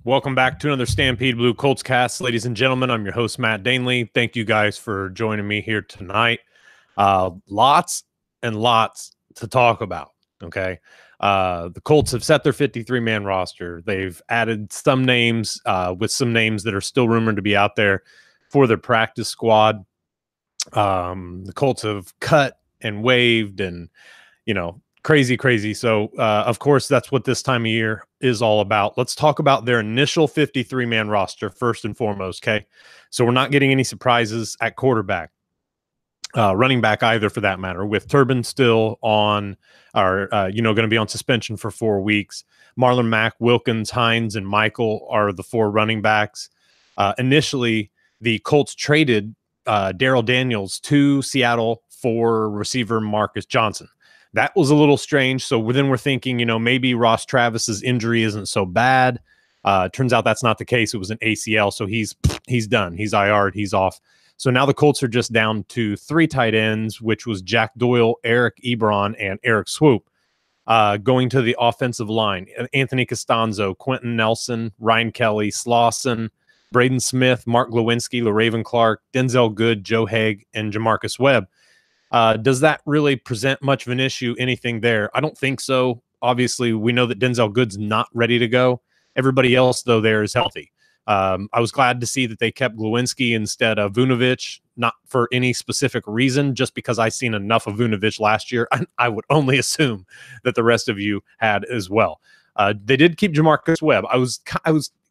Welcome back to another Stampede Blue Colts cast, ladies and gentlemen. I'm your host, Matt Danley. Thank you guys for joining me here tonight. Lots and lots to talk about. Okay. The Colts have set their 53-man roster. They've added some names with some names that are still rumored to be out there for their practice squad. The Colts have cut and waived and, crazy. So, of course, that's what this time of year is all about. Let's talk about their initial 53-man roster first and foremost, okay? So we're not getting any surprises at quarterback, running back either for that matter, with Turbin still on, or, going to be on suspension for 4 weeks. Marlon Mack, Wilkins, Hines, and Michael are the 4 running backs. Initially, the Colts traded Darrell Daniels to Seattle for receiver Marcus Johnson. That was a little strange. So then we're thinking, maybe Ross Travis's injury isn't so bad. Turns out that's not the case. It was an ACL, so he's done. He's IR'd. He's off. So now the Colts are just down to 3 tight ends, which was Jack Doyle, Eric Ebron, and Eric Swoop. Going to the offensive line, Anthony Costanzo, Quentin Nelson, Ryan Kelly, Slauson, Braden Smith, Mark Glowinski, LaRaven Clark, Denzel Good, Joe Haig, and Jamarcus Webb. Does that really present much of an issue, anything there? I don't think so. Obviously, we know that Denzel Good's not ready to go. Everybody else, though, there is healthy. I was glad to see that they kept Glowinski instead of Vunovich, not for any specific reason, just because I seen enough of Vunovich last year. I would only assume that the rest of you had as well. They did keep Jamarcus Webb. I was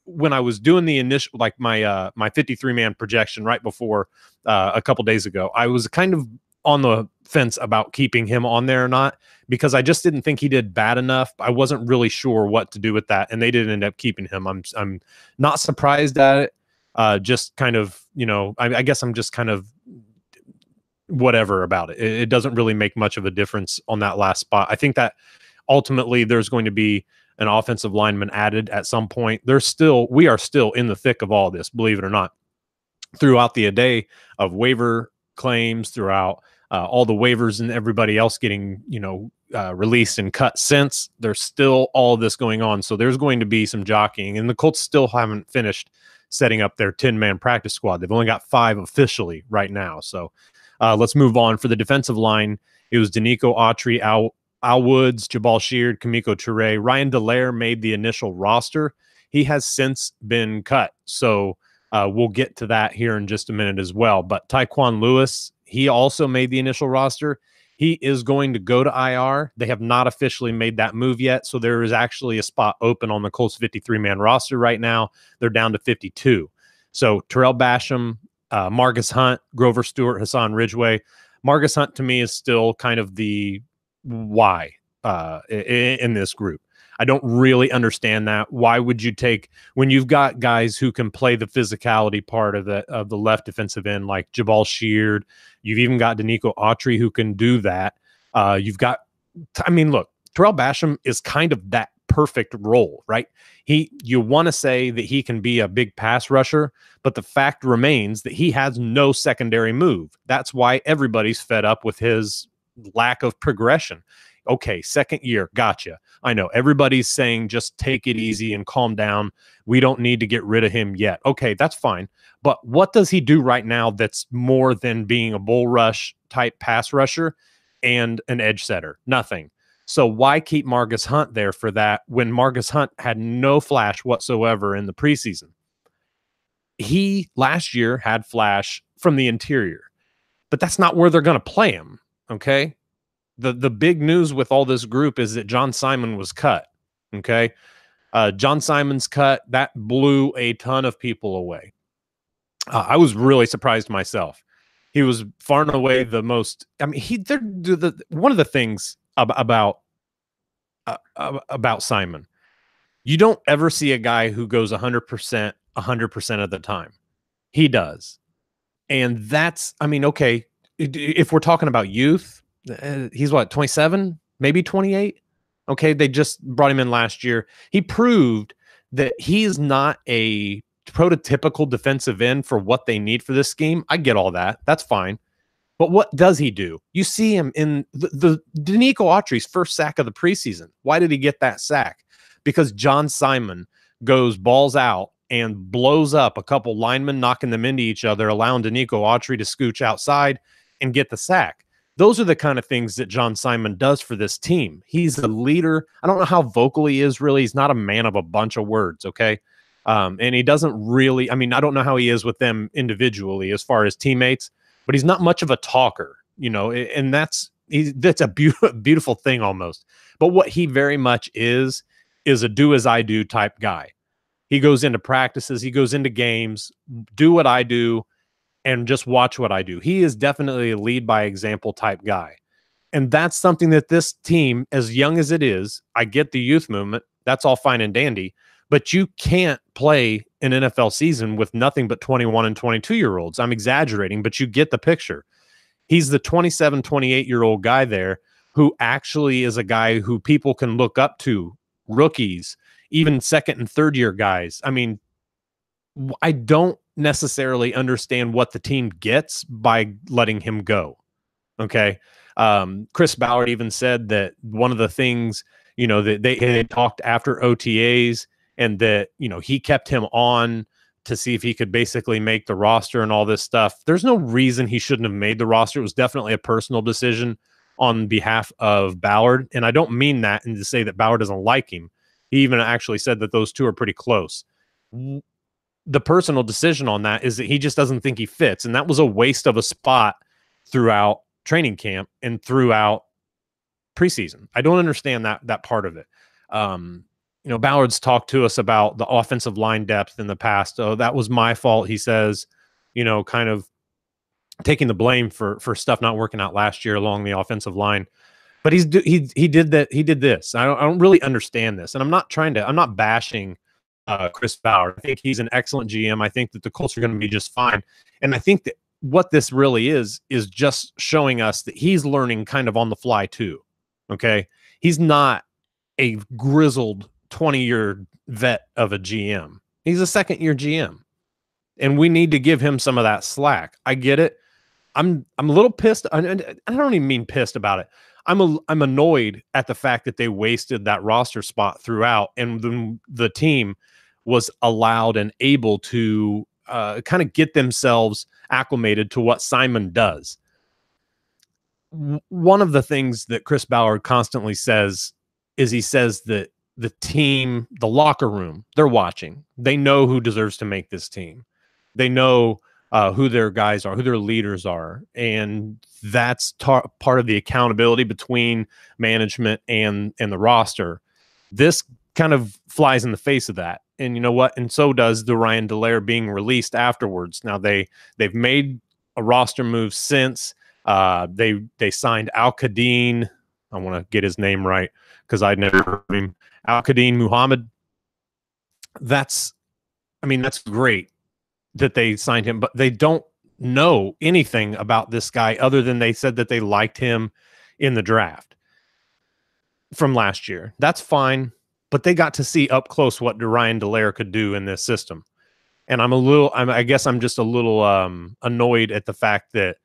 when I was doing the initial, like my 53-man projection right before a couple days ago, I was kind of on the fence about keeping him on there or not, because I just didn't think he did bad enough. I wasn't really sure what to do with that, and they did end up keeping him. I'm not surprised at it. Just kind of, I guess I'm just kind of whatever about it. It doesn't really make much of a difference on that last spot. I think that ultimately there's going to be an offensive lineman added at some point. We are still in the thick of all this, believe it or not, throughout the day of waiver claims, throughout all the waivers and everybody else getting, released and cut since. There's still all this going on. So there's going to be some jockeying, and the Colts still haven't finished setting up their 10-man practice squad. They've only got 5 officially right now. So let's move on. For the defensive line, it was Danico Autry, Al Woods, Jabal Sheard, Kamiko Toure. Ryan Dallaire made the initial roster. He has since been cut. So we'll get to that here in just a minute as well. But Tyquan Lewis, he also made the initial roster. He is going to go to IR. They have not officially made that move yet, so there is actually a spot open on the Colts 53-man roster right now. They're down to 52. So Terrell Basham, Marcus Hunt, Grover Stewart, Hassan Ridgeway. Marcus Hunt, to me, is still kind of the why in this group. I don't really understand that. Why would you take, when you've got guys who can play the physicality part of the left defensive end, like Jabal Sheard, you've even got Danico Autry who can do that. You've got, look, Terrell Basham is kind of that perfect role, right? You want to say that he can be a big pass rusher, but the fact remains that he has no secondary move. That's why everybody's fed up with his lack of progression. Okay, second year, gotcha. I know everybody's saying just take it easy and calm down. We don't need to get rid of him yet. Okay, that's fine. But what does he do right now that's more than being a bull rush type pass rusher and an edge setter? Nothing. So why keep Marcus Hunt there for that when Marcus Hunt had no flash whatsoever in the preseason? He last year had flash from the interior, but that's not where they're going to play him, okay? The big news with all this group is that John Simon was cut. Okay. John Simon's cut. That blew a ton of people away. I was really surprised myself. He was far and away the most, one of the things about Simon, you don't ever see a guy who goes 100% of the time. He does. And that's, okay, if we're talking about youth, he's what, 27, maybe 28? Okay, they just brought him in last year. He proved that he is not a prototypical defensive end for what they need for this scheme. I get all that. That's fine. But what does he do? You see him in the Danico Autry's first sack of the preseason. Why did he get that sack? Because John Simon goes balls out and blows up a couple linemen, knocking them into each other, allowing Danico Autry to scooch outside and get the sack. Those are the kind of things that John Simon does for this team. He's a leader. I don't know how vocal he is, really. He's not a man of a bunch of words, okay? And he doesn't really, I mean, I don't know how he is with them individually as far as teammates, but he's not much of a talker, you know, and that's a beautiful thing almost. But what he very much is a do as I do type guy. He goes into practices, he goes into games, do what I do, and just watch what I do. He is definitely a lead by example type guy. And that's something that this team, as young as it is, I get the youth movement. That's all fine and dandy. But you can't play an NFL season with nothing but 21 and 22-year-olds. I'm exaggerating, but you get the picture. He's the 27, 28-year-old guy there who actually is a guy who people can look up to, rookies, even second and third year guys. I mean, I don't necessarily understand what the team gets by letting him go. Okay. Chris Ballard even said that one of the things, you know, that they talked after OTAs and that, you know, he kept him on to see if he could basically make the roster and all this stuff. There's no reason he shouldn't have made the roster. It was definitely a personal decision on behalf of Ballard. And I don't mean that and to say that Ballard doesn't like him. He even actually said that those two are pretty close. The personal decision on that is that he just doesn't think he fits. And that was a waste of a spot throughout training camp and throughout preseason. I don't understand that part of it. You know, Ballard's talked to us about the offensive line depth in the past. Oh, that was my fault, he says, you know, kind of taking the blame for stuff not working out last year along the offensive line. But he did that. He did this. I don't really understand this. And I'm not bashing Chris Ballard. I think he's an excellent GM. I think that the Colts are going to be just fine. And I think that what this really is just showing us that he's learning kind of on the fly too. Okay. He's not a grizzled 20-year vet of a GM. He's a second-year GM. And we need to give him some of that slack. I get it. I'm a little pissed. I don't even mean pissed about it. I'm annoyed at the fact that they wasted that roster spot throughout, and the team was allowed and able to kind of get themselves acclimated to what Simon does. One of the things that Chris Ballard constantly says is he says that the team, the locker room, they're watching. They know who deserves to make this team. They know who their guys are, who their leaders are. And that's part of the accountability between management and the roster. This kind of flies in the face of that. And you know what? And so does the Ryan Dallaire being released afterwards. Now they've made a roster move since. They signed Al-Qadin. I want to get his name right because I'd never heard of him. Al-Qadin Muhammad. That's great that they signed him, but they don't know anything about this guy other than they said that they liked him in the draft from last year. That's fine, but they got to see up close what Ryan Dallaire could do in this system. And I guess I'm just a little annoyed at the fact that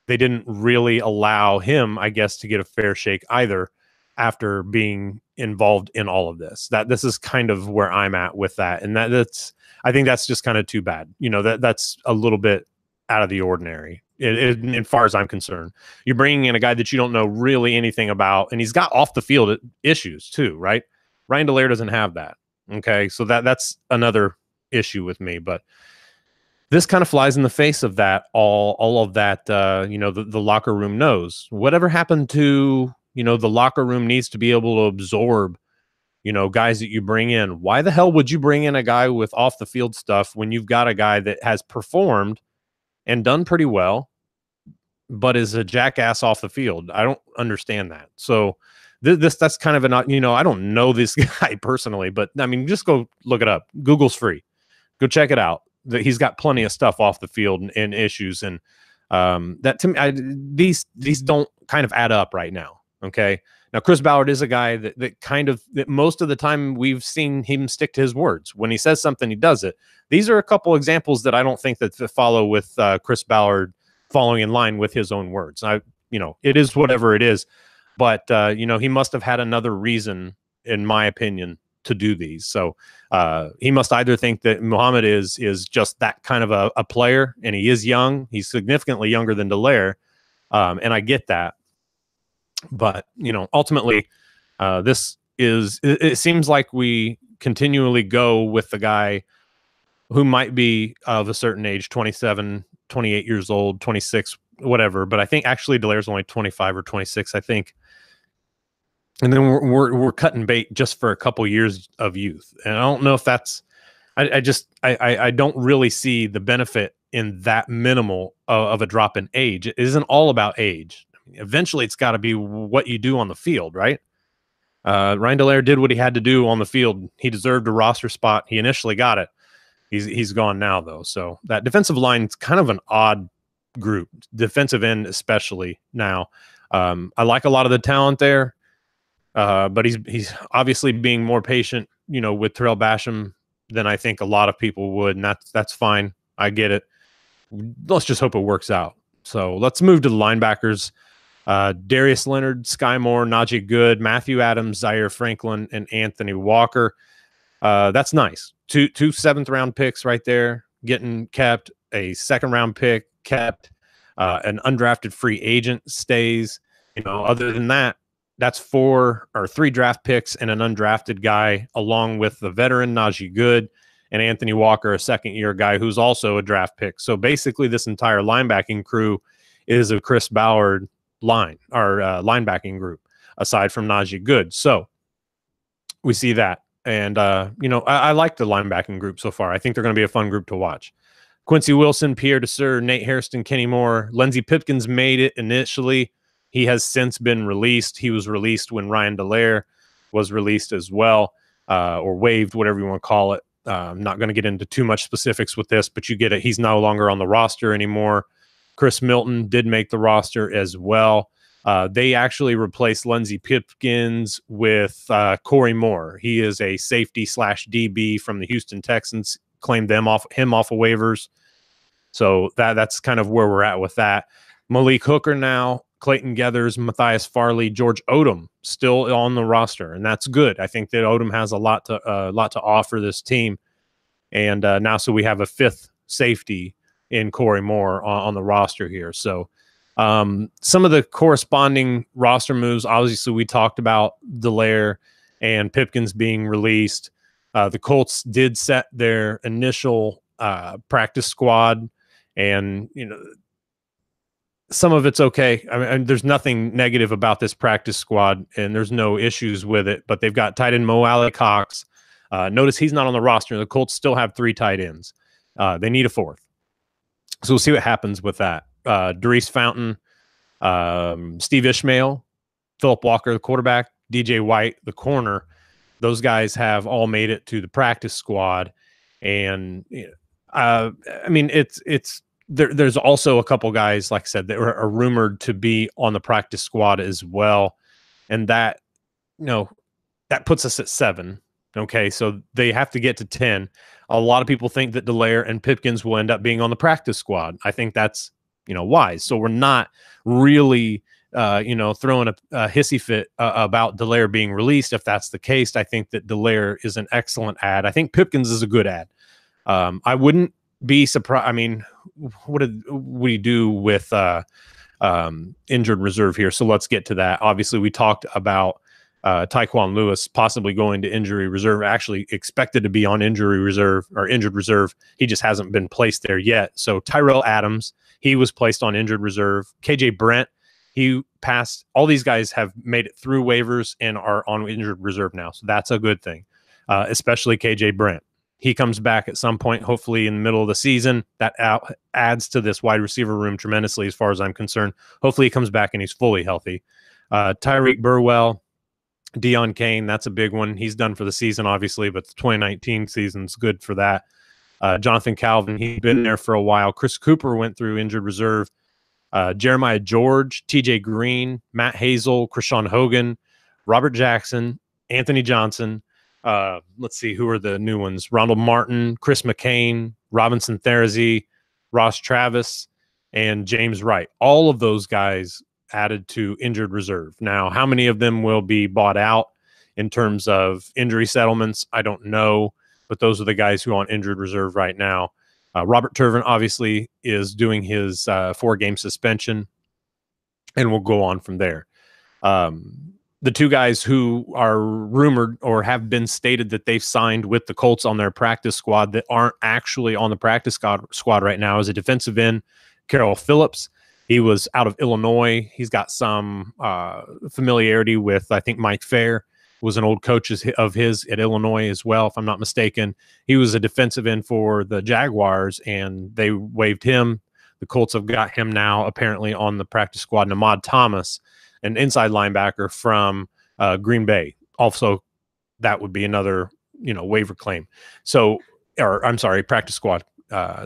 they didn't really allow him, I guess, to get a fair shake either after being involved in all of this. That this is kind of where I'm at with that. And I think that's just kind of too bad. You know, that's a little bit out of the ordinary as far as I'm concerned. You're bringing in a guy that you don't know really anything about, and he's got off the field issues too, right? Ryan Dallaire doesn't have that. Okay. So that's another issue with me, but this kind of flies in the face of that, all of that, you know, the locker room knows. Whatever happened to, you know, the locker room needs to be able to absorb, you know, guys that you bring in. Why the hell would you bring in a guy with off the field stuff when you've got a guy that has performed and done pretty well, but is a jackass off the field? I don't understand that. So that's kind of an, you know, I don't know this guy personally, but I mean, just go look it up. Google's free. Go check it out. That he's got plenty of stuff off the field and issues, and that to me, these don't kind of add up right now. Okay, now Chris Ballard is a guy that most of the time we've seen him stick to his words. When he says something, he does it. These are a couple examples that I don't think that follow with Chris Ballard following in line with his own words. You know, it is whatever it is, but you know, he must have had another reason, in my opinion, to do these. So he must either think that Muhammad is just that kind of a player, and he is young. He's significantly younger than Dallaire, and I get that. But ultimately, it seems like we continually go with the guy who might be of a certain age, 27, 28 years old, 26, whatever. But I think actually Dallaire's only 25 or 26, I think. And then we're cutting bait just for a couple years of youth. And I don't know if that's, I don't really see the benefit in that minimal of a drop in age. It isn't all about age. Eventually it's got to be what you do on the field, right? Ryan Dallaire did what he had to do on the field. He deserved a roster spot. He initially got it. He's gone now, though. So that defensive line is kind of an odd group, defensive end especially now. I like a lot of the talent there, but he's obviously being more patient, with Terrell Basham than I think a lot of people would, and that's fine. I get it. Let's just hope it works out. So let's move to the linebackers. Darius Leonard, Sky Moore, Najee Good, Matthew Adams, Zaire Franklin, and Anthony Walker. That's nice. Two seventh-round picks right there getting kept. A second-round pick kept. An undrafted free agent stays. Other than that, that's 3 draft picks and an undrafted guy, along with the veteran Najee Good and Anthony Walker, a second-year guy who's also a draft pick. So basically, this entire linebacking crew is a Chris Ballard linebacking group, aside from Najee Good. So we see that. And, I like the linebacking group so far. I think they're going to be a fun group to watch. Quincy Wilson, Pierre Desir, Nate Hairston, Kenny Moore. Lindsey Pipkins made it initially. He has since been released. He was released when Ryan Dallaire was released as well, or waived, whatever you want to call it. I'm not going to get into too much specifics with this, but you get it. He's no longer on the roster anymore. Chris Milton did make the roster as well. They actually replaced Lindsey Pipkins with Corey Moore. He is a safety / DB from the Houston Texans. Claimed him off of waivers. So that's kind of where we're at with that. Malik Hooker now, Clayton Geathers, Matthias Farley, George Odom still on the roster, and that's good. I think that Odom has a lot to offer this team, and now so we have a 5th safety in Corey Moore on the roster here. So some of the corresponding roster moves, obviously we talked about Dallaire and Pipkins being released. The Colts did set their initial practice squad, and some of it's okay. I mean, there's nothing negative about this practice squad, and there's no issues with it. But they've got tight end Mo Alley-Cox. Notice he's not on the roster. The Colts still have 3 tight ends. They need a 4th. So we'll see what happens with that. Darius Fountain, Steve Ishmael, Philip Walker, the quarterback, DJ White, the corner. Those guys have all made it to the practice squad. And I mean, there's also a couple guys, like I said, that are rumored to be on the practice squad as well. And that puts us at 7. Okay, so they have to get to 10. A lot of people think that Dallaire and Pipkins will end up being on the practice squad. I think that's, wise. So we're not really, throwing a hissy fit about Dallaire being released. If that's the case, I think that Dallaire is an excellent ad. I think Pipkins is a good ad. I wouldn't be surprised. I mean, what did we do with injured reserve here? So let's get to that. Obviously, we talked about Tyquan Lewis possibly going to injury reserve, actually expected to be on injury reserve or injured reserve. He just hasn't been placed there yet. So Tyrell Adams, he was placed on injured reserve. KJ Brent, he passed. All these guys have made it through waivers and are on injured reserve now. So that's a good thing, especially KJ Brent. He comes back at some point, hopefully in the middle of the season. That adds to this wide receiver room tremendously as far as I'm concerned. Hopefully he comes back and he's fully healthy. Tyreek Burwell, Deion Kane, that's a big one. He's done for the season, obviously, but the 2019 season's good for that. Jonathan Calvin, he's been there for a while. Chris Cooper went through injured reserve. Jeremiah George, TJ Green, Matt Hazel, Krishawn Hogan, Robert Jackson, Anthony Johnson. Let's see, who are the new ones? Ronald Martin, Chris McCain, Robinson Therezy, Ross Travis, and James Wright. All of those guys added to injured reserve. Now, how many of them will be bought out in terms of injury settlements. I don't know, but those are the guys who are on injured reserve right now. Robert Turvin obviously is doing his 4-game suspension, and we'll go on from there. The two guys who are rumored or have been stated that they've signed with the Colts on their practice squad that aren't actually on the practice squad right now is a defensive end, Carroll Phillips. He was out of Illinois. He's got some familiarity with, I think, Mike Fair was an old coach of his at Illinois as well, if I'm not mistaken. He was a defensive end for the Jaguars, and they waived him. The Colts have got him now apparently on the practice squad. And Ahmad Thomas, an inside linebacker from Green Bay. Also, that would be another, waiver claim. So, or I'm sorry, practice squad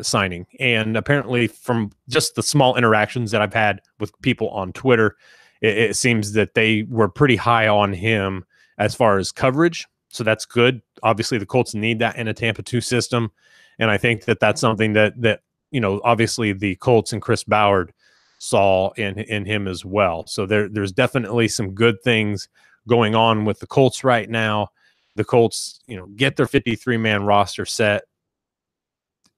signing. And apparently from just the small interactions that I've had with people on Twitter, it seems that they were pretty high on him as far as coverage. So that's good. Obviously, the Colts need that in a Tampa 2 system. And I think that that's something that obviously the Colts and Chris Ballard saw in him as well. So there's definitely some good things going on with the Colts right now. The Colts, get their 53-man roster set.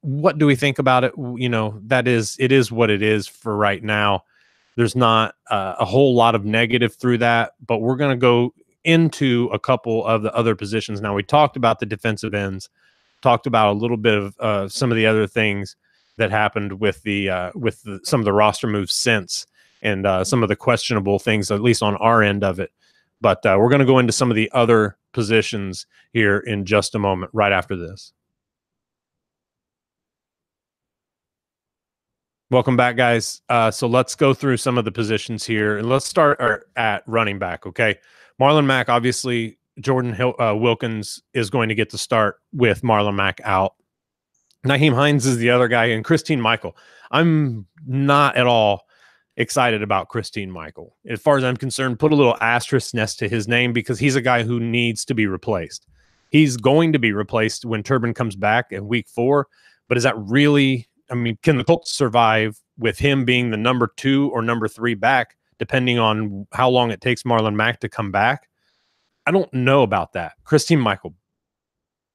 What do we think about it? It is what it is for right now. There's not a whole lot of negative through that, but we're going to go into a couple of the other positions. Now, we talked about the defensive ends, talked about a little bit of some of the other things that happened with some of the roster moves since, and some of the questionable things, at least on our end of it. But we're going to go into some of the other positions here in just a moment, right after this. Welcome back, guys. So let's go through some of the positions here, and let's start at running back. Okay, Marlon Mack, obviously, Jordan Wilkins is going to get the start with Marlon Mack out. Nyheim Hines is the other guy, and Christine Michael. I'm not at all excited about Christine Michael. As far as I'm concerned, put a little asterisk next to his name because he's a guy who needs to be replaced. He's going to be replaced when Turbin comes back in week 4, but is that really, can the Colts survive with him being the number 2 or number 3 back, depending on how long it takes Marlon Mack to come back? I don't know about that. Christine Michael,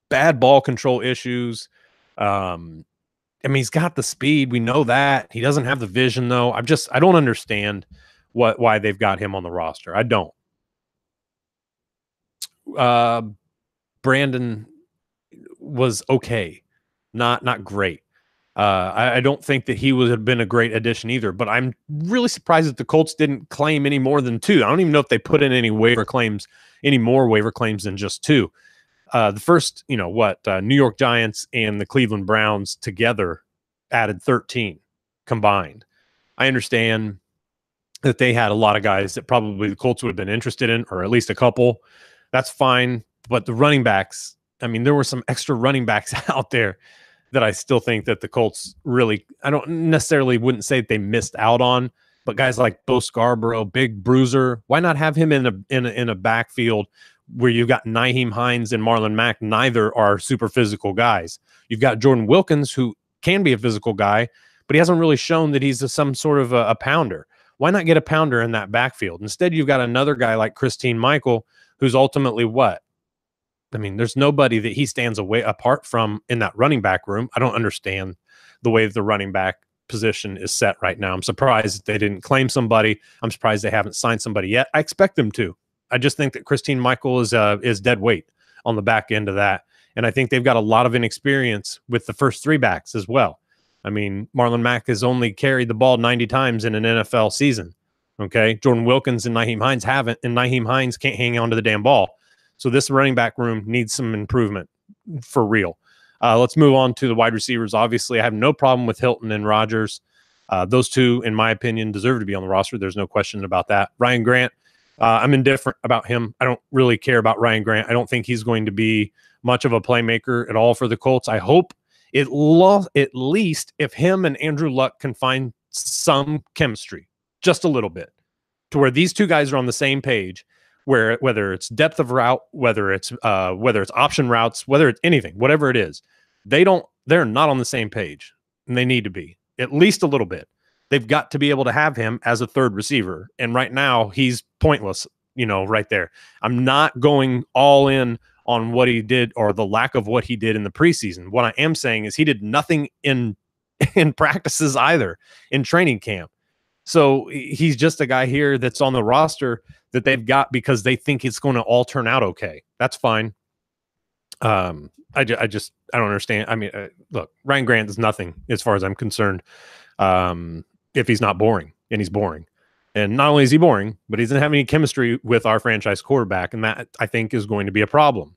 bad ball control issues. He's got the speed. We know that. He doesn't have the vision, though. I don't understand why they've got him on the roster. I don't. Brandon was okay, not great. I don't think that he would have been a great addition either, but I'm really surprised that the Colts didn't claim any more than 2. I don't even know if they put in any more waiver claims than just 2. The first, New York Giants and the Cleveland Browns together added 13 combined. I understand that they had a lot of guys that probably the Colts would have been interested in, or at least a couple. That's fine. But the running backs, there were some extra running backs out there that I still think that the Colts really, I don't necessarily wouldn't say that they missed out on, but guys like Bo Scarborough, big bruiser, why not have him in a backfield where you've got Nyheim Hines and Marlon Mack? Neither are super physical guys. You've got Jordan Wilkins, who can be a physical guy, but he hasn't really shown that he's some sort of a pounder. Why not get a pounder in that backfield? Instead, you've got another guy like Christine Michael, who's ultimately what? There's nobody that he stands away apart from in that running back room. I don't understand the way the running back position is set right now. I'm surprised that they didn't claim somebody. I'm surprised they haven't signed somebody yet. I expect them to. I just think that Christine Michael is dead weight on the back end of that. And I think they've got a lot of inexperience with the first 3 backs as well. Marlon Mack has only carried the ball 90 times in an NFL season. Okay. Jordan Wilkins and Nyheim Hines haven't, and Nyheim Hines can't hang on to the damn ball. So this running back room needs some improvement for real. Let's move on to the wide receivers. Obviously, I have no problem with Hilton and Rodgers. Those two, in my opinion, deserve to be on the roster. There's no question about that. Ryan Grant, I'm indifferent about him. I don't really care about Ryan Grant. I don't think he's going to be much of a playmaker at all for the Colts. I hope at least if him and Andrew Luck can find some chemistry, just a little bit, to where these two guys are on the same page, where whether it's depth of route, whether it's option routes, whether it's anything, whatever it is, they're not on the same page, and they need to be at least a little bit. They've got to be able to have him as a third receiver, and right now he's pointless right there. I'm not going all in on what he did or the lack of what he did in the preseason. What I am saying is he did nothing in practices either, in training camp. So he's just a guy here that's on the roster that they've got because they think it's going to all turn out okay. That's fine. I don't understand. I mean, look, Ryan Grant is nothing as far as I'm concerned. If he's not boring, and he's boring. And not only is he boring, but he doesn't have any chemistry with our franchise quarterback. And that, I think, is going to be a problem.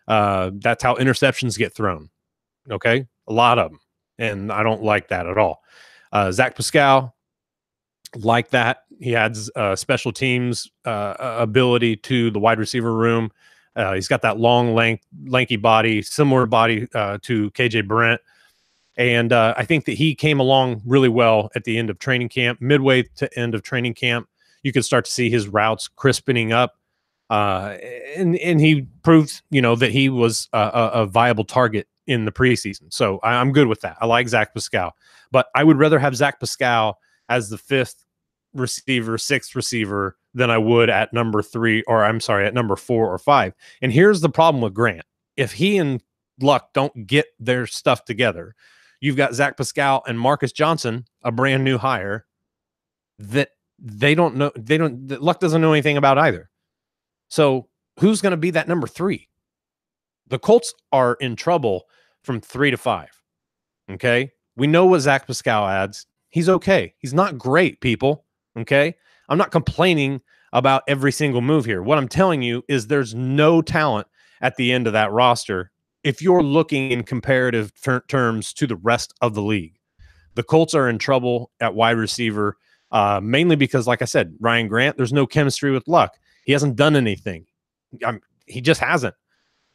That's how interceptions get thrown. Okay. A lot of them. And I don't like that at all. Zach Pascal, like that. He adds special teams ability to the wide receiver room. He's got that long, lanky body, similar body to KJ Brent. And I think that he came along really well at the end of training camp, midway to end of training camp. You could start to see his routes crispening up. And he proved, that he was a viable target in the preseason. So I'm good with that. I like Zach Pascal. But I would rather have Zach Pascal as the fifth receiver, sixth receiver than I would at number 3, or I'm sorry, at number 4 or 5. And here's the problem with Grant. If he and Luck don't get their stuff together, you've got Zach Pascal and Marcus Johnson, a brand new hire that Luck doesn't know anything about either. So who's going to be that number 3? The Colts are in trouble from 3 to 5. Okay. We know what Zach Pascal adds. He's okay. He's not great, people. Okay. I'm not complaining about every single move here. What I'm telling you is there's no talent at the end of that roster if you're looking in comparative terms to the rest of the league. The Colts are in trouble at wide receiver, mainly because, like I said, Ryan Grant, there's no chemistry with Luck. He hasn't done anything. He just hasn't.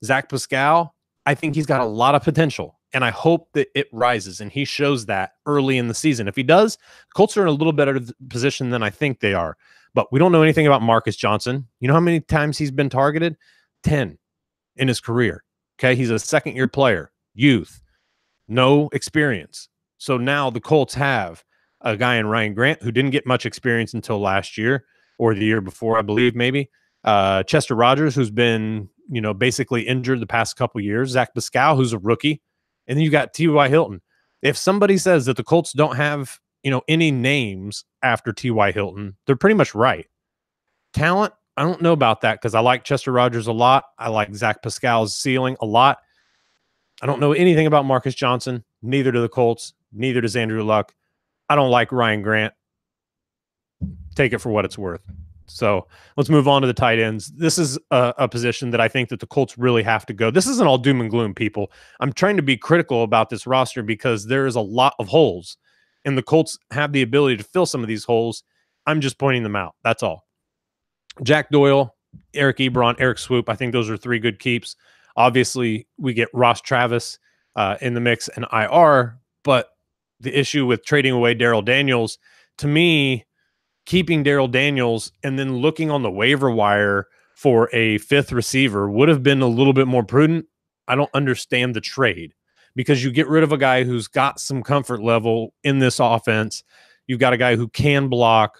Zach Pascal, I think he's got a lot of potential, and I hope that it rises, and he shows that early in the season. If he does, the Colts are in a little better position than I think they are. But we don't know anything about Marcus Johnson. You know how many times he's been targeted? 10 in his career. Okay, he's a second-year player, youth, no experience. So now the Colts have a guy in Ryan Grant who didn't get much experience until last year or the year before, I believe, maybe. Chester Rogers, who's been, basically injured the past couple years. Zach Pascal, who's a rookie. And then you got T.Y. Hilton. If somebody says that the Colts don't have, any names after T.Y. Hilton, they're pretty much right. Talent, I don't know about that because I like Chester Rogers a lot. I like Zach Pascal's ceiling a lot. I don't know anything about Marcus Johnson. Neither do the Colts. Neither does Andrew Luck. I don't like Ryan Grant. Take it for what it's worth. So let's move on to the tight ends. This is a position that I think that the Colts really have to go. This isn't all doom and gloom, people. I'm trying to be critical about this roster because there is a lot of holes, and the Colts have the ability to fill some of these holes. I'm just pointing them out. That's all. Jack Doyle, Eric Ebron, Eric Swoop. I think those are 3 good keeps. Obviously, we get Ross Travis in the mix and IR, but the issue with trading away Darrell Daniels, to me, keeping Darrell Daniels and then looking on the waiver wire for a 5th receiver would have been a little bit more prudent. I don't understand the trade because you get rid of a guy who's got some comfort level in this offense. You've got a guy who can block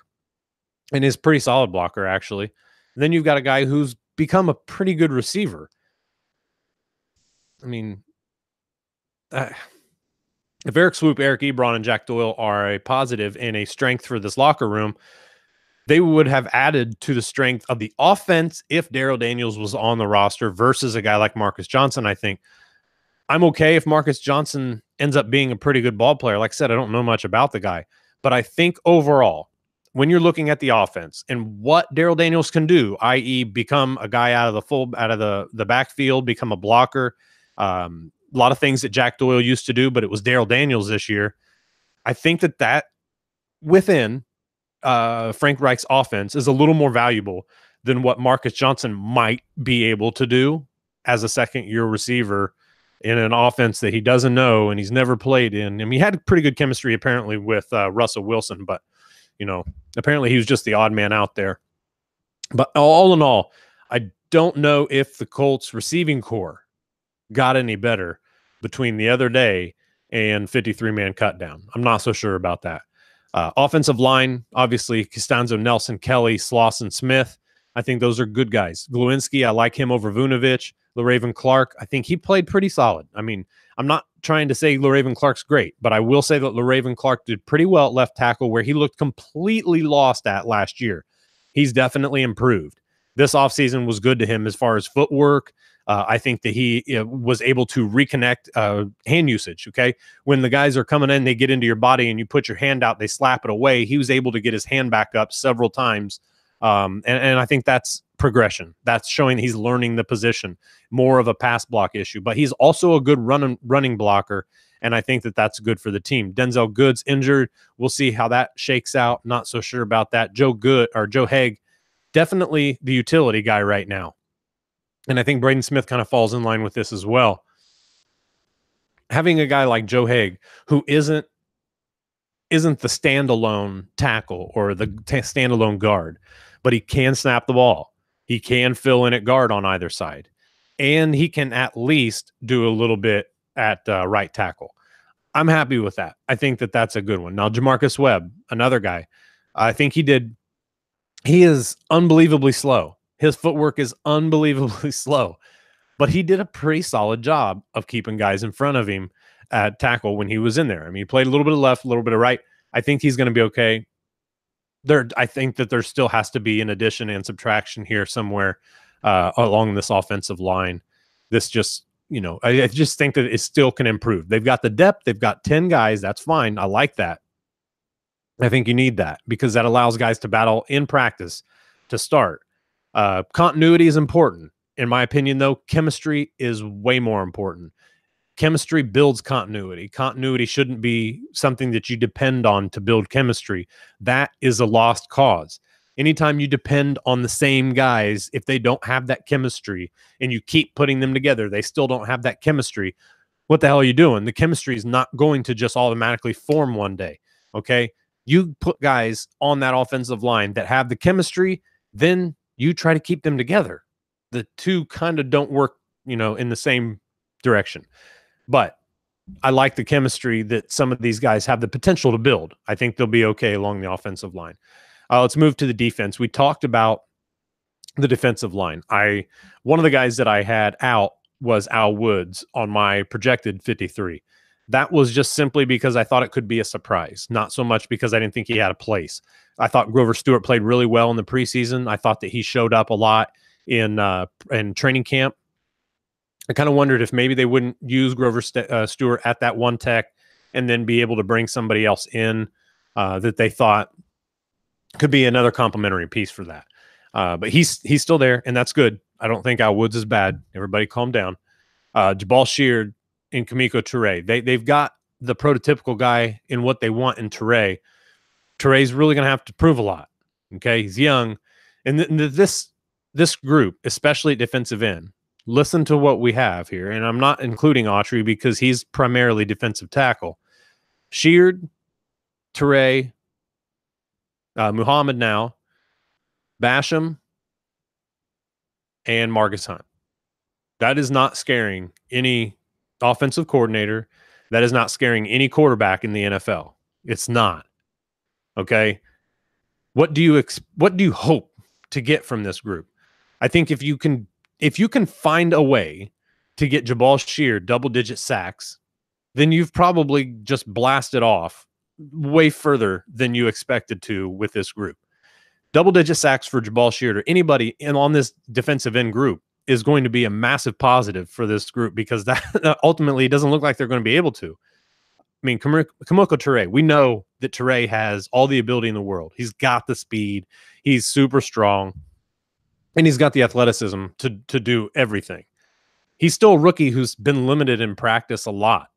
and is pretty solid blocker, actually. And then you've got a guy who's become a pretty good receiver. I mean, if Eric Swoop, Eric Ebron, and Jack Doyle are a positive and a strength for this locker room, they would have added to the strength of the offense if Darrell Daniels was on the roster versus a guy like Marcus Johnson. I think I'm okay if Marcus Johnson ends up being a pretty good ball player. Like I said, I don't know much about the guy, but I think overall, when you're looking at the offense and what Darrell Daniels can do, i.e. become a guy out of the backfield, become a blocker, a lot of things that Jack Doyle used to do, but it was Darrell Daniels this year. I think that within Frank Reich's offense is a little more valuable than what Marcus Johnson might be able to do as a second-year receiver in an offense that he doesn't know and he's never played in. I mean, he had pretty good chemistry apparently with Russell Wilson, but apparently he was just the odd man out there. But all in all, I don't know if the Colts receiving core got any better between the other day and 53-man cut down. I'm not so sure about that. Offensive line, obviously, Costanzo, Nelson, Kelly, Slauson, Smith. I think those are good guys. Glowinski, I like him over Vunovich. LaRaven Clark, I think he played pretty solid. I mean, I'm not trying to say LaRaven Clark's great, but I will say that LaRaven Clark did pretty well at left tackle where he looked completely lost at last year. He's definitely improved. This offseason was good to him as far as footwork. I think that he was able to reconnect hand usage, okay? When the guys are coming in, they get into your body and you put your hand out, they slap it away. He was able to get his hand back up several times. And I think that's progression. That's showing he's learning the position, more of a pass block issue. But he's also a good running blocker, and I think that that's good for the team. Denzel Good's injured. We'll see how that shakes out. Not so sure about that. Joe Haeg, definitely the utility guy right now. And I think Braden Smith kind of falls in line with this as well. Having a guy like Joe Haeg, who isn't the standalone tackle or the standalone guard, but he can snap the ball. He can fill in at guard on either side. And he can at least do a little bit at right tackle. I'm happy with that. I think that that's a good one. Now, Jamarcus Webb, another guy. I think he is unbelievably slow. His footwork is unbelievably slow, but he did a pretty solid job of keeping guys in front of him at tackle when he was in there. I mean, he played a little bit of left, a little bit of right. I think he's going to be okay. I think that there still has to be an addition and subtraction here somewhere along this offensive line. This just, I just think that it still can improve. They've got the depth. They've got 10 guys. That's fine. I like that. I think you need that because that allows guys to battle in practice to start. Continuity is important. In my opinion, though, chemistry is way more important. Chemistry builds continuity. Continuity shouldn't be something that you depend on to build chemistry. That is a lost cause. Anytime you depend on the same guys, if they don't have that chemistry and you keep putting them together, they still don't have that chemistry. What the hell are you doing? The chemistry is not going to just automatically form one day. Okay. You put guys on that offensive line that have the chemistry, then you try to keep them together. The two kind of don't work, in the same direction. But I like the chemistry that some of these guys have the potential to build. I think they'll be okay along the offensive line. Let's move to the defense. We talked about the defensive line. One of the guys that I had out was Al Woods on my projected 53. That was just simply because I thought it could be a surprise, not so much because I didn't think he had a place. I thought Grover Stewart played really well in the preseason. I thought that he showed up a lot in training camp. I kind of wondered if maybe they wouldn't use Grover Stewart at that one tech and then be able to bring somebody else in that they thought could be another complementary piece for that. But he's still there, and that's good. I don't think Al Woods is bad. Everybody calm down. Jabal Sheard and Kamiko Toure. They've got the prototypical guy in what they want in Toure. Toure's really going to have to prove a lot. Okay, he's young. And this group, especially at defensive end, listen to what we have here. And I'm not including Autry because he's primarily defensive tackle. Sheard, Toure, Muhammad now, Basham, and Marcus Hunt. That is not scaring any offensive coordinator. That is not scaring any quarterback in the NFL. It's not. Okay? What do you hope to get from this group? I think if you can find a way to get Jabal Sheard double-digit sacks, then you've probably just blasted off way further than you expected to with this group. Double-digit sacks for Jabal Sheard or anybody on this defensive end group is going to be a massive positive for this group because that ultimately doesn't look like they're going to be able to. I mean, Kamiko Toure, we know that Toure has all the ability in the world. He's got the speed. He's super strong. And he's got the athleticism to do everything. He's still a rookie who's been limited in practice a lot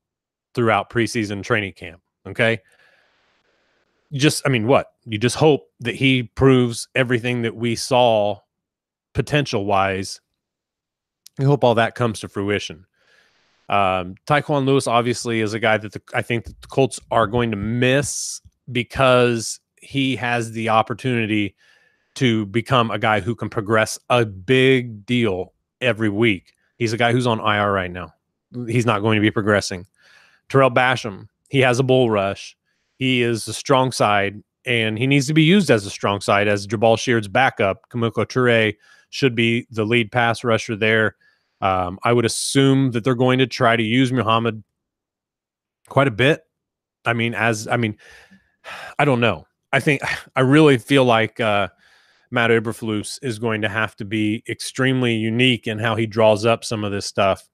throughout preseason training camp, okay? You just hope that he proves everything that we saw potential-wise. I hope all that comes to fruition. Tyquan Lewis obviously is a guy that I think that the Colts are going to miss because he has the opportunity to become a guy who can progress a big deal every week. He's a guy who's on IR right now. He's not going to be progressing. Terrell Basham, he has a bull rush. He is a strong side. and he needs to be used as a strong side as Jabal Sheard's backup. Kamoko Toure should be the lead pass rusher there. I would assume that they're going to try to use Muhammad quite a bit. I don't know. I really feel like Matt Eberflus is going to have to be extremely unique in how he draws up some of this stuff.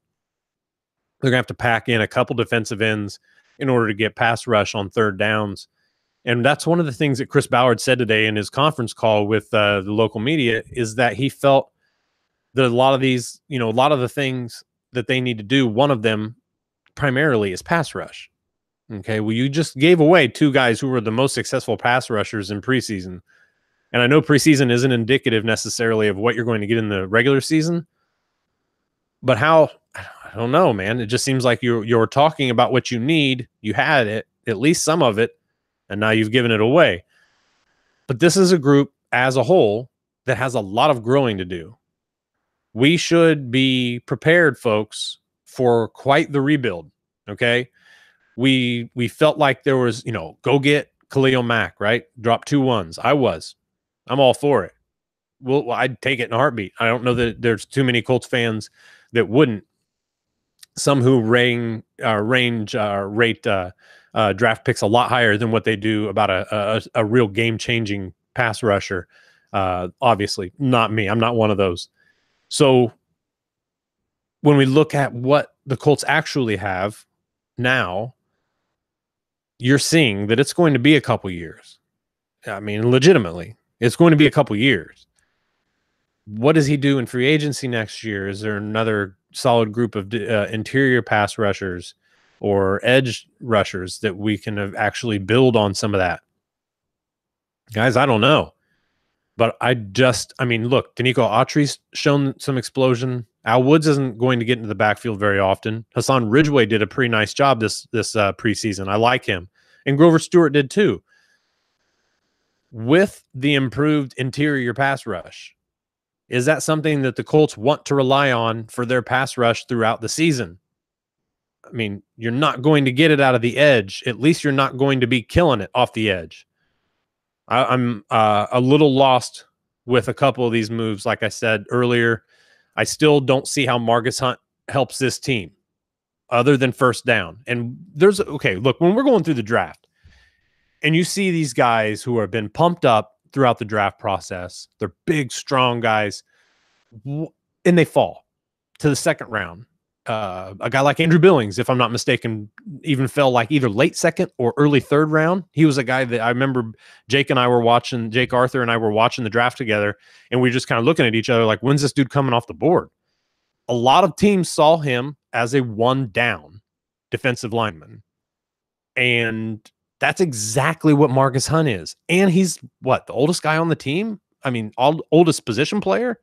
They're going to have to pack in a couple defensive ends in order to get pass rush on third downs. And that's one of the things that Chris Ballard said today in his conference call with the local media, is that he felt that a lot of the things that they need to do, one of them primarily is pass rush. Okay, well, you just gave away two guys who were the most successful pass rushers in preseason. And I know preseason isn't indicative necessarily of what you're going to get in the regular season, but I don't know, man. It just seems like you're talking about what you need. You had it, at least some of it, and now you've given it away. But this is a group as a whole that has a lot of growing to do. We should be prepared, folks, for quite the rebuild, okay? We felt like there was, go get Khalil Mack, right? Drop 2 1s. I'm all for it. Well, I'd take it in a heartbeat. I don't know that there's too many Colts fans that wouldn't. Some who rate draft picks a lot higher than what they do about a real game-changing pass rusher. Obviously, not me. I'm not one of those. So when we look at what the Colts actually have now, you're seeing that it's going to be a couple years. I mean, legitimately, it's going to be a couple years. What does he do in free agency next year? Is there another solid group of interior pass rushers or edge rushers that we can actually build on some of that? Guys, I don't know. But look, Danico Autry's shown some explosion. Al Woods isn't going to get into the backfield very often. Hassan Ridgeway did a pretty nice job this preseason. I like him. And Grover Stewart did too. With the improved interior pass rush, is that something that the Colts want to rely on for their pass rush throughout the season? I mean, you're not going to get it out of the edge. At least you're not going to be killing it off the edge. I'm a little lost with a couple of these moves. Like I said earlier, I still don't see how Marcus Hunt helps this team other than first down. And look, when we're going through the draft and you see these guys who have been pumped up throughout the draft process, they're big, strong guys, and they fall to the second round. A guy like Andrew Billings, if I'm not mistaken, even fell like either late second or early third round. He was a guy that I remember Jake Arthur and I were watching the draft together, and we were just kind of looking at each other like, when's this dude coming off the board? A lot of teams saw him as a one-down defensive lineman, and that's exactly what Marcus Hunt is. And he's, the oldest guy on the team? I mean, oldest position player?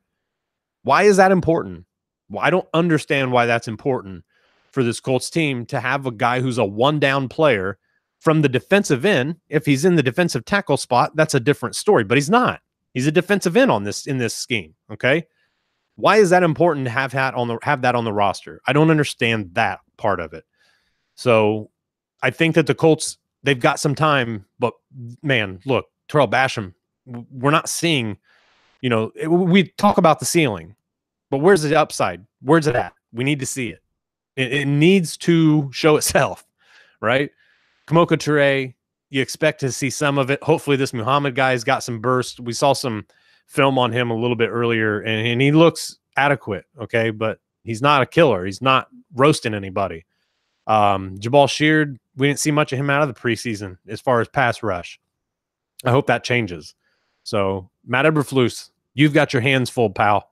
Why is that important? Well, I don't understand why that's important for this Colts team to have a guy who's a one-down player from the defensive end. If he's in the defensive tackle spot, that's a different story, but he's not. He's a defensive end in this scheme, okay? Why is that important to have that on the roster? I don't understand that part of it. So I think that the Colts, they've got some time, but man, look, Terrell Basham, we're not seeing, we talk about the ceiling. But where's the upside? Where's it at? We need to see it. It needs to show itself, right? Kamoko Toure, you expect to see some of it. Hopefully this Muhammad guy's got some burst. We saw some film on him a little bit earlier, and he looks adequate, okay? But he's not a killer. He's not roasting anybody. Jabal Sheard, we didn't see much of him out of the preseason as far as pass rush. I hope that changes. So, Matt Eberflus, you've got your hands full, pal.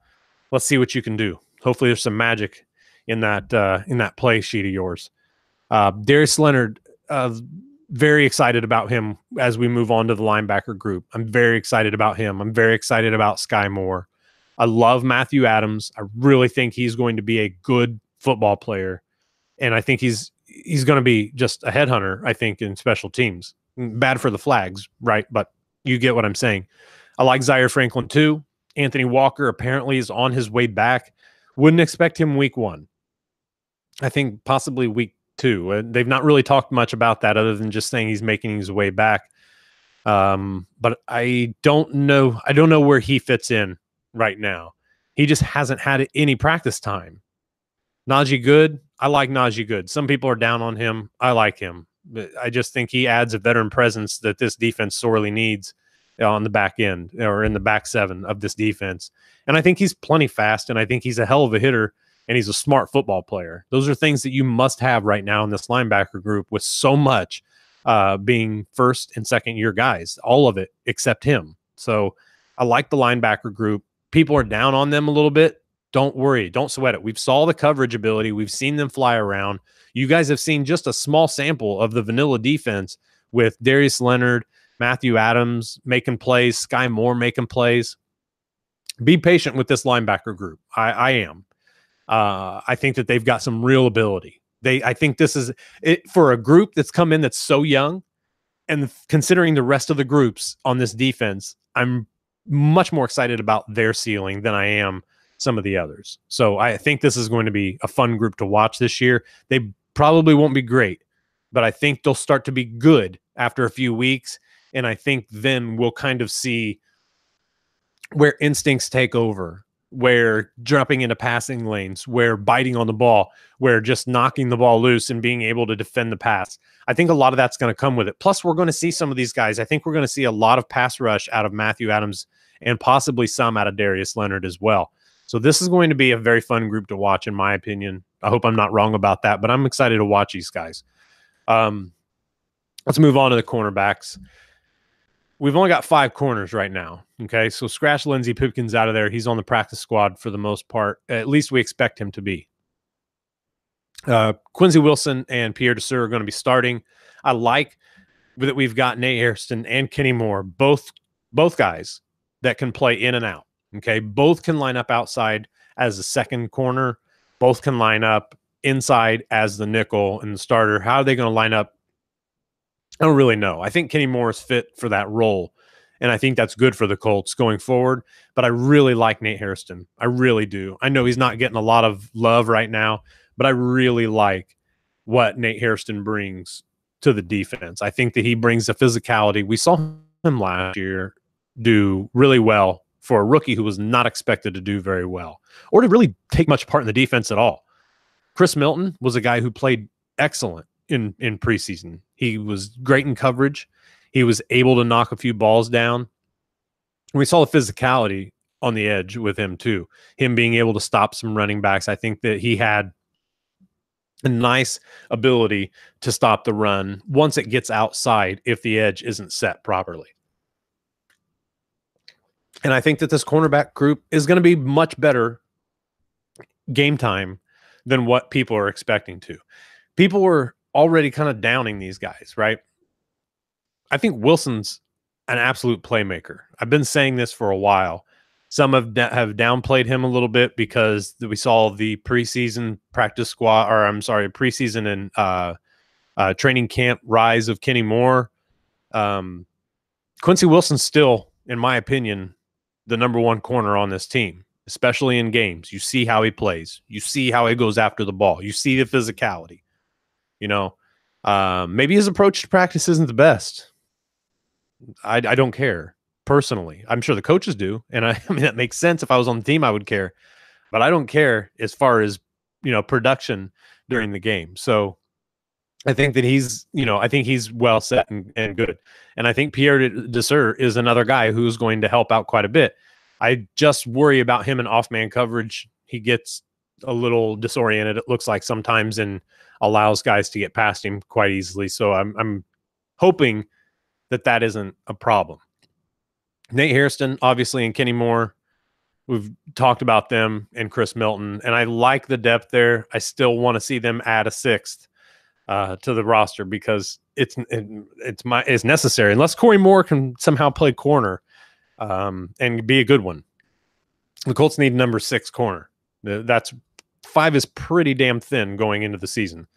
Let's see what you can do. Hopefully there's some magic in that play sheet of yours. Darius Leonard, very excited about him as we move on to the linebacker group. I'm very excited about him. I'm very excited about Sky Moore. I love Matthew Adams. I really think he's going to be a good football player. And I think he's going to be just a headhunter, I think, in special teams. Bad for the flags, right? But you get what I'm saying. I like Zaire Franklin too. Anthony Walker apparently is on his way back. Wouldn't expect him week 1. I think possibly week 2. They've not really talked much about that other than just saying he's making his way back. But I don't know. I don't know where he fits in right now. He just hasn't had any practice time. Najee Good, I like Najee Good. Some people are down on him. I like him. But I just think he adds a veteran presence that this defense sorely needs on the back end or in the back seven of this defense. And I think he's plenty fast, and I think he's a hell of a hitter, and he's a smart football player. Those are things that you must have right now in this linebacker group with so much being first and second year guys, all of it except him. So I like the linebacker group. People are down on them a little bit. Don't worry. Don't sweat it. We've saw the coverage ability. We've seen them fly around. You guys have seen just a small sample of the vanilla defense with Darius Leonard, Matthew Adams making plays, Sky Moore making plays. Be patient with this linebacker group. I am. I think that they've got some real ability. I think this is it for a group that's come in that's so young, and considering the rest of the groups on this defense, I'm much more excited about their ceiling than I am some of the others. So I think this is going to be a fun group to watch this year. They probably won't be great, but I think they'll start to be good after a few weeks. And I think then we'll kind of see where instincts take over, where dropping into passing lanes, where biting on the ball, where just knocking the ball loose and being able to defend the pass. I think a lot of that's going to come with it. Plus, we're going to see some of these guys. I think we're going to see a lot of pass rush out of Matthew Adams and possibly some out of Darius Leonard as well. So this is going to be a very fun group to watch, in my opinion. I hope I'm not wrong about that, but I'm excited to watch these guys. Let's move on to the cornerbacks. We've only got 5 corners right now. Okay, so scratch Lindsey Pipkins out of there. He's on the practice squad for the most part. At least we expect him to be. Quincy Wilson and Pierre Desir are going to be starting. I like that we've got Nate Hairston and Kenny Moore, both guys that can play in and out. Okay, both can line up outside as the second corner. Both can line up inside as the nickel and the starter. How are they going to line up? I don't really know. I think Kenny Moore is fit for that role, and I think that's good for the Colts going forward. But I really like Nate Hairston. I really do. I know he's not getting a lot of love right now, but I really like what Nate Hairston brings to the defense. I think that he brings the physicality. We saw him last year do really well for a rookie who was not expected to do very well or to really take much part in the defense at all. Chris Milton was a guy who played excellent in preseason. He was great in coverage. He was able to knock a few balls down. We saw the physicality on the edge with him too. Him being able to stop some running backs. I think that he had a nice ability to stop the run once it gets outside if the edge isn't set properly. And I think that this cornerback group is going to be much better game time than what people are expecting to. People were already kind of downing these guys, right? I think Wilson's an absolute playmaker. I've been saying this for a while. Some have downplayed him a little bit because we saw the preseason practice squad, or I'm sorry, preseason and training camp rise of Kenny Moore. Quincy Wilson's still, in my opinion, the number one corner on this team, especially in games. You see how he plays. You see how he goes after the ball. You see the physicality. You know, maybe his approach to practice isn't the best. I don't care personally. I'm sure the coaches do. And I mean, that makes sense. If I was on the team, I would care, but I don't care as far as, production during the game. So I think that he's well set and good. And I think Pierre Desir is another guy who's going to help out quite a bit. I just worry about him in off-man coverage. He gets a little disoriented, it looks like sometimes, and allows guys to get past him quite easily. So I'm hoping that isn't a problem. Nate Hairston, obviously, and Kenny Moore, we've talked about them, and Chris Milton, and I like the depth there. I still want to see them add a sixth to the roster because it's necessary. Unless Corey Moore can somehow play corner and be a good one. The Colts need number 6 corner. That's 5 is pretty damn thin going into the season.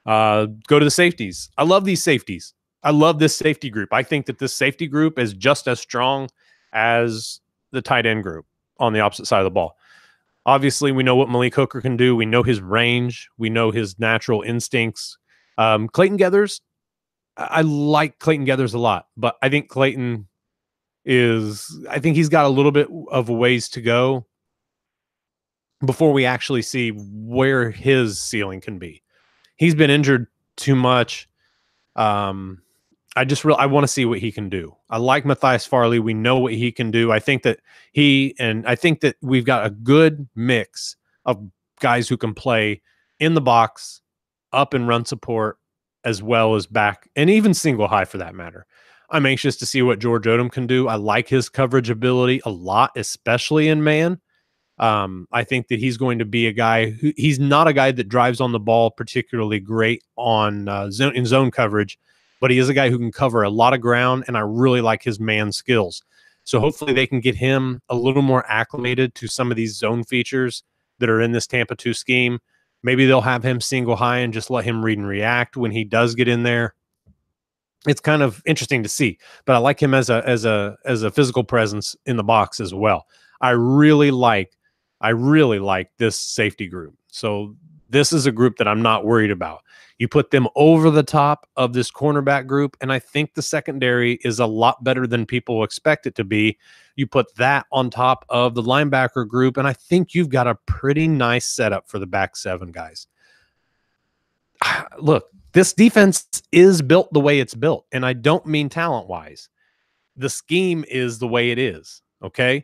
Go to the safeties. I love these safeties. I love this safety group. I think that this safety group is just as strong as the tight end group on the opposite side of the ball. Obviously, we know what Malik Hooker can do. We know his range. We know his natural instincts. Clayton Geathers, I like Clayton Geathers a lot, but I think I think he's got a little bit of a ways to go before we actually see where his ceiling can be. He's been injured too much. I want to see what he can do. I like Matthias Farley. We know what he can do. I think that we've got a good mix of guys who can play in the box, up and run support, as well as back, and even single high for that matter. I'm anxious to see what George Odom can do. I like his coverage ability a lot, especially in man. I think that he's going to be a guy he's not a guy that drives on the ball particularly great on zone coverage, but he is a guy who can cover a lot of ground, and I really like his man skills. So hopefully they can get him a little more acclimated to some of these zone features that are in this Tampa 2 scheme. Maybe they'll have him single high and just let him read and react when he does get in there. It's kind of interesting to see, but I like him as a physical presence in the box as well. I really like this safety group. So this is a group that I'm not worried about. You put them over the top of this cornerback group, and I think the secondary is a lot better than people expect it to be. You put that on top of the linebacker group, and I think you've got a pretty nice setup for the back seven guys. Look, this defense is built the way it's built, and I don't mean talent-wise. The scheme is the way it is, okay?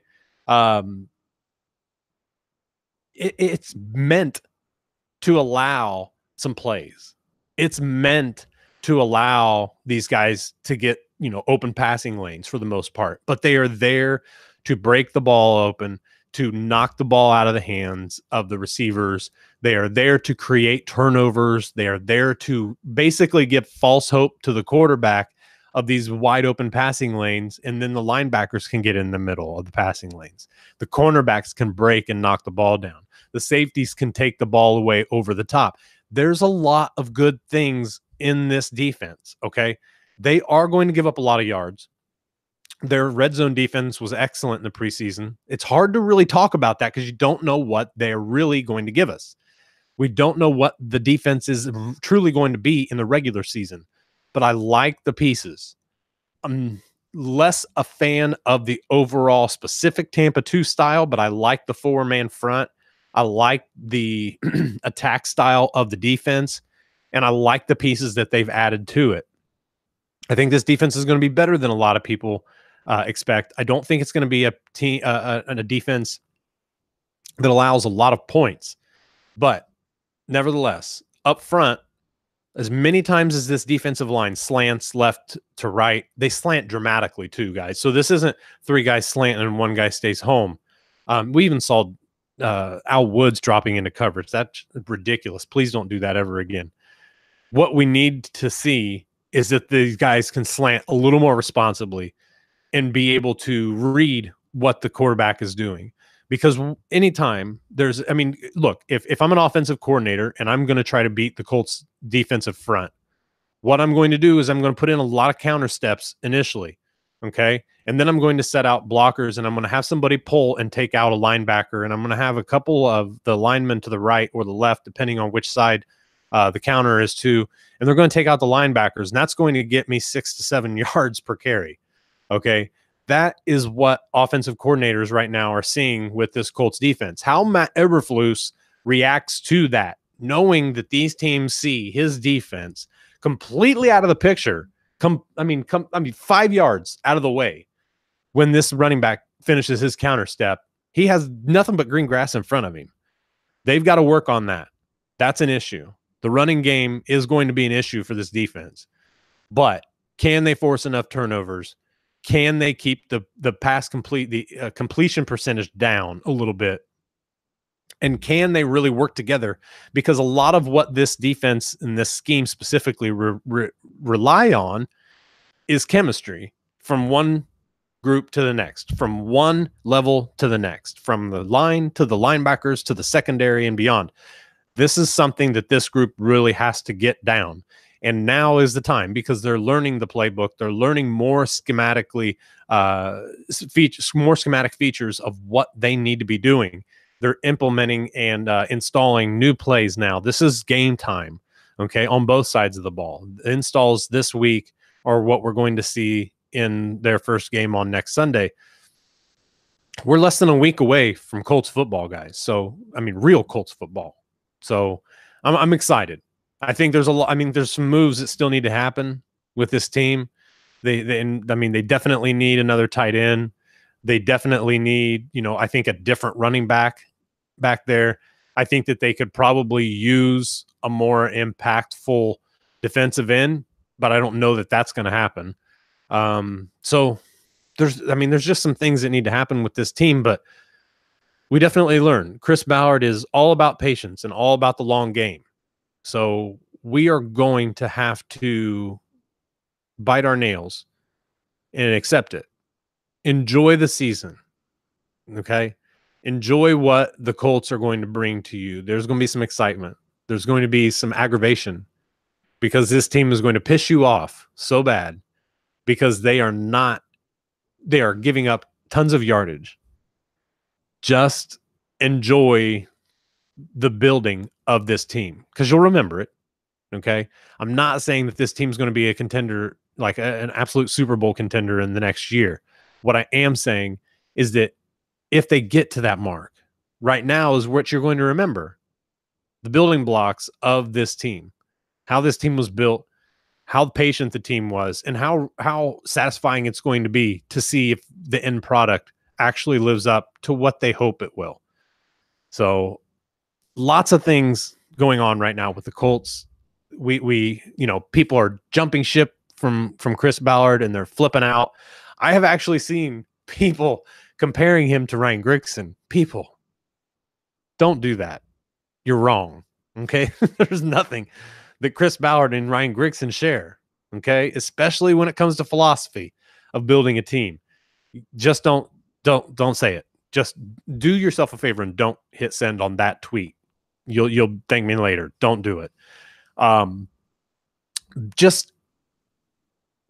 It's meant to allow some plays. It's meant to allow these guys to get, open passing lanes for the most part, but they are there to break the ball open, to knock the ball out of the hands of the receivers. They are there to create turnovers. They are there to basically give false hope to the quarterback of these wide open passing lanes, and then the linebackers can get in the middle of the passing lanes. The cornerbacks can break and knock the ball down. The safeties can take the ball away over the top. There's a lot of good things in this defense, okay? They are going to give up a lot of yards. Their red zone defense was excellent in the preseason. It's hard to really talk about that because you don't know what they're really going to give us. We don't know what the defense is truly going to be in the regular season, but I like the pieces. I'm less a fan of the overall specific Tampa 2 style, but I like the four-man front. I like the attack style of the defense, and I like the pieces that they've added to it. I think this defense is going to be better than a lot of people expect. I don't think it's going to be a defense that allows a lot of points, but nevertheless, up front, as many times as this defensive line slants left to right, they slant dramatically too, guys. So this isn't three guys slanting and one guy stays home. We even saw Al Woods dropping into coverage. That's ridiculous. Please don't do that ever again. What we need to see is that these guys can slant a little more responsibly and be able to read what the quarterback is doing. Because anytime look, if I'm an offensive coordinator and I'm going to try to beat the Colts defensive front, what I'm going to do is I'm going to put in a lot of counter steps initially, okay? And then I'm going to set out blockers, and I'm going to have somebody pull and take out a linebacker, and I'm going to have a couple of the linemen to the right or the left, depending on which side the counter is to, and they're going to take out the linebackers, and that's going to get me 6 to 7 yards per carry, okay? That is what offensive coordinators right now are seeing with this Colts defense. How Matt Eberflus reacts to that, knowing that these teams see his defense completely out of the picture, 5 yards out of the way when this running back finishes his counter step. He has nothing but green grass in front of him. They've got to work on that. That's an issue. The running game is going to be an issue for this defense. But can they force enough turnovers? Can they keep the pass completion percentage down a little bit? And can they really work together? Because a lot of what this defense and this scheme specifically rely on is chemistry from one group to the next, from one level to the next, from the line to the linebackers to the secondary and beyond. This is something that this group really has to get down. And now is the time, because they're learning the playbook. They're learning more schematically, more schematic features of what they need to be doing. They're implementing and installing new plays now. This is game time. okay, on both sides of the ball. The installs this week are what we're going to see in their first game on next Sunday. We're less than a week away from Colts football, guys. So, I mean, real Colts football. So, I'm excited. I think there's a lot. I mean, there's some moves that still need to happen with this team. They definitely need another tight end. They definitely need, I think a different running back there. I think that they could probably use a more impactful defensive end, but I don't know that that's going to happen. So there's just some things that need to happen with this team, but we definitely learn. Chris Ballard is all about patience and all about the long game. So we are going to have to bite our nails and accept it. Enjoy the season. Okay. Enjoy what the Colts are going to bring to you. There's going to be some excitement. There's going to be some aggravation because this team is going to piss you off so bad because they are giving up tons of yardage. Just enjoy the building of this team because you'll remember it. Okay. I'm not saying that this team's going to be a contender, like an absolute Super Bowl contender in the next year. What I am saying is that if they get to that mark, right now is what you're going to remember. The building blocks of this team, how this team was built, how patient the team was, and how satisfying it's going to be to see if the end product actually lives up to what they hope it will. So lots of things going on right now with the Colts. We people are jumping ship from Chris Ballard and they're flipping out. I have actually seen people comparing him to Ryan Grigson. People, don't do that. You're wrong. Okay. There's nothing that Chris Ballard and Ryan Grigson share. Okay. Especially when it comes to philosophy of building a team. Just don't say it. Just do yourself a favor and don't hit send on that tweet. You'll thank me later. Don't do it. Just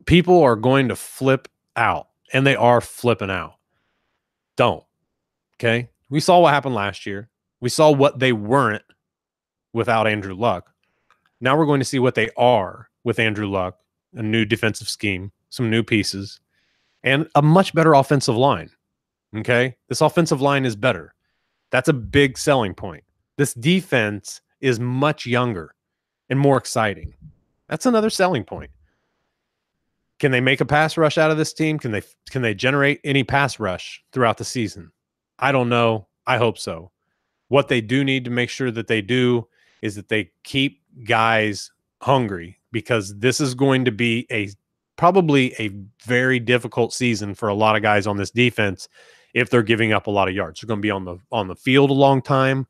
people are going to flip out, and they are flipping out. Don't. Okay. We saw what happened last year. We saw what they weren't without Andrew Luck. Now we're going to see what they are with Andrew Luck, a new defensive scheme, some new pieces, and a much better offensive line. Okay. This offensive line is better. That's a big selling point. This defense is much younger and more exciting. That's another selling point. Can they make a pass rush out of this team? Can they generate any pass rush throughout the season? I don't know. I hope so. What they do need to make sure that they do is that they keep guys hungry, because this is going to be probably a very difficult season for a lot of guys on this defense if they're giving up a lot of yards. They're going to be on the field a long time.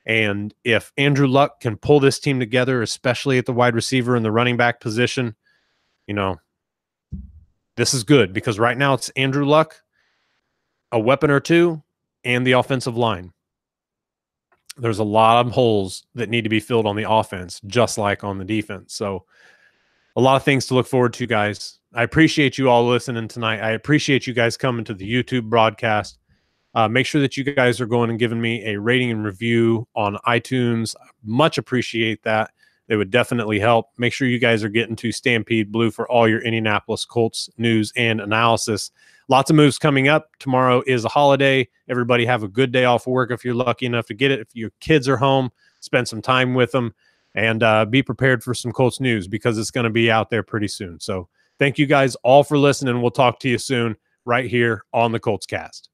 And if Andrew Luck can pull this team together, especially at the wide receiver and the running back position, this is good, because right now it's Andrew Luck, a weapon or two, and the offensive line. There's a lot of holes that need to be filled on the offense, just like on the defense. So a lot of things to look forward to, guys. I appreciate you all listening tonight. I appreciate you guys coming to the YouTube broadcast. Make sure that you guys are going and giving me a rating and review on iTunes. Much appreciate that. It would definitely help. Make sure you guys are getting to Stampede Blue for all your Indianapolis Colts news and analysis. Lots of moves coming up. Tomorrow is a holiday. Everybody have a good day off work if you're lucky enough to get it. If your kids are home, spend some time with them, and be prepared for some Colts news, because it's going to be out there pretty soon. So thank you guys all for listening. We'll talk to you soon right here on the Colts Cast.